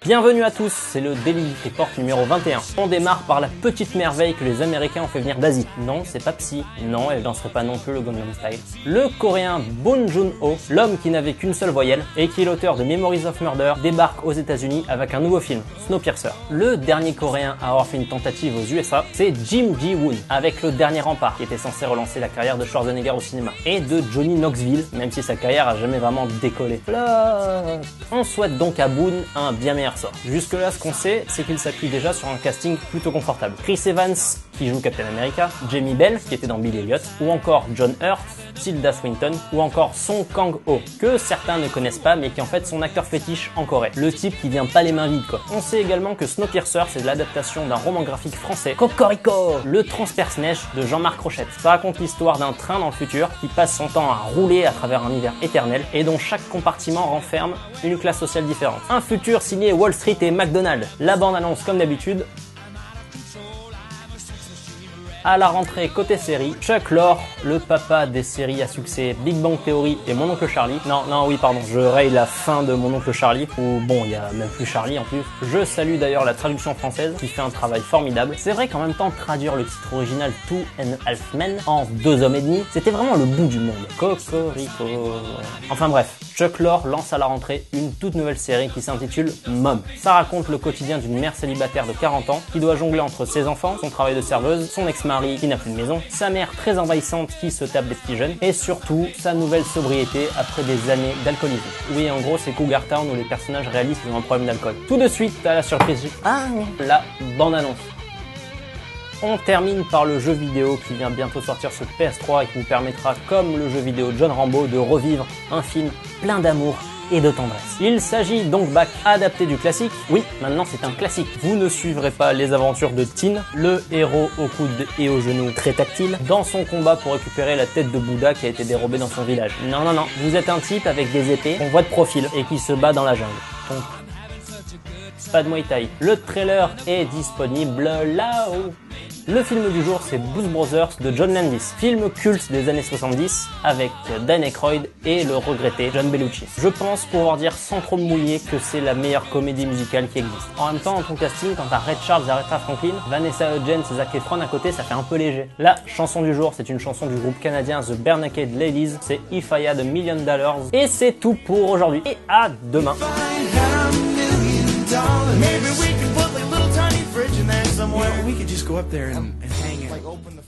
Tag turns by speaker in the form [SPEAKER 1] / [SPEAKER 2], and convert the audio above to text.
[SPEAKER 1] Bienvenue à tous, c'est le Daily Report numéro 21. On démarre par la petite merveille que les Américains ont fait venir d'Asie. Non, c'est pas Psy. Non, elle danserait pas non plus le Gangnam Style. Le Coréen Bong Joon-ho, l'homme qui n'avait qu'une seule voyelle et qui est l'auteur de Memories of Murder, débarque aux États-Unis avec un nouveau film, Snowpiercer. Le dernier Coréen à avoir fait une tentative aux USA, c'est Kim Ji-woon, avec Le Dernier Rempart, qui était censé relancer la carrière de Schwarzenegger au cinéma, et de Johnny Knoxville, même si sa carrière a jamais vraiment décollé. Flop. On souhaite donc à Boone un bien meilleur sort. Jusque là, ce qu'on sait, c'est qu'il s'appuie déjà sur un casting plutôt confortable. Chris Evans, qui joue Captain America, Jamie Bell, qui était dans Billy Elliot, ou encore John Hurt, Tilda Swinton, ou encore Song Kang-ho, que certains ne connaissent pas, mais qui est en fait son acteur fétiche en Corée. Le type qui vient pas les mains vides, quoi. On sait également que Snowpiercer, c'est l'adaptation d'un roman graphique français, Cocorico, le transperce-neige de Jean-Marc Rochette. Ça raconte l'histoire d'un train dans le futur qui passe son temps à rouler à travers un hiver éternel et dont chaque compartiment renferme une classe sociale différente. Un futur signé Wall Street et McDonald's. La bande annonce comme d'habitude. À la rentrée côté série, Chuck Lorre, le papa des séries à succès Big Bang Theory et Mon Oncle Charlie. Je raye la fin de Mon Oncle Charlie, où bon, il y a même plus Charlie en plus. Je salue d'ailleurs la traduction française qui fait un travail formidable. C'est vrai qu'en même temps, traduire le titre original Two and a Half Men en 2 hommes et demi, c'était vraiment le bout du monde. Cocorico. Enfin bref, Chuck Lorre lance à la rentrée une toute nouvelle série qui s'intitule Mom. Ça raconte le quotidien d'une mère célibataire de 40 ans qui doit jongler entre ses enfants, son travail de serveuse, son ex-mari qui n'a plus de maison, sa mère très envahissante qui se tape des petits jeunes, et surtout sa nouvelle sobriété après des années d'alcoolisme. Oui, en gros, c'est Cougar Town où les personnages réalisent qu'ils ont un problème d'alcool. Tout de suite, à la surprise, la bande-annonce. On termine par le jeu vidéo qui vient bientôt sortir sur PS3 et qui vous permettra, comme le jeu vidéo John Rambo, de revivre un film plein d'amour et de tendresse. Il s'agit donc Back, adapté du classique. Oui, maintenant c'est un classique. Vous ne suivrez pas les aventures de Tin, le héros au coude et aux genoux très tactile, dans son combat pour récupérer la tête de Bouddha qui a été dérobée dans son village. Non, vous êtes un type avec des épées qu'on voit de profil et qui se bat dans la jungle. Donc, pas de Muay Thai. Le trailer est disponible là-haut. Le film du jour, c'est Blues Brothers de John Landis, film culte des années 70 avec Dan Aykroyd et le regretté John Belushi. Je pense pouvoir dire sans trop me mouiller que c'est la meilleure comédie musicale qui existe. En même temps, dans ton casting, quand t'as Ray Charles et Aretha Franklin, Vanessa Hudgens et Zac Efron à côté, ça fait un peu léger. La chanson du jour, c'est une chanson du groupe canadien The Bare Naked Ladies, c'est If I Had $1 Million. Et c'est tout pour aujourd'hui, et à demain.
[SPEAKER 2] Maybe we could put like a little tiny fridge in there somewhere. We could just go up there and hang it. Like open the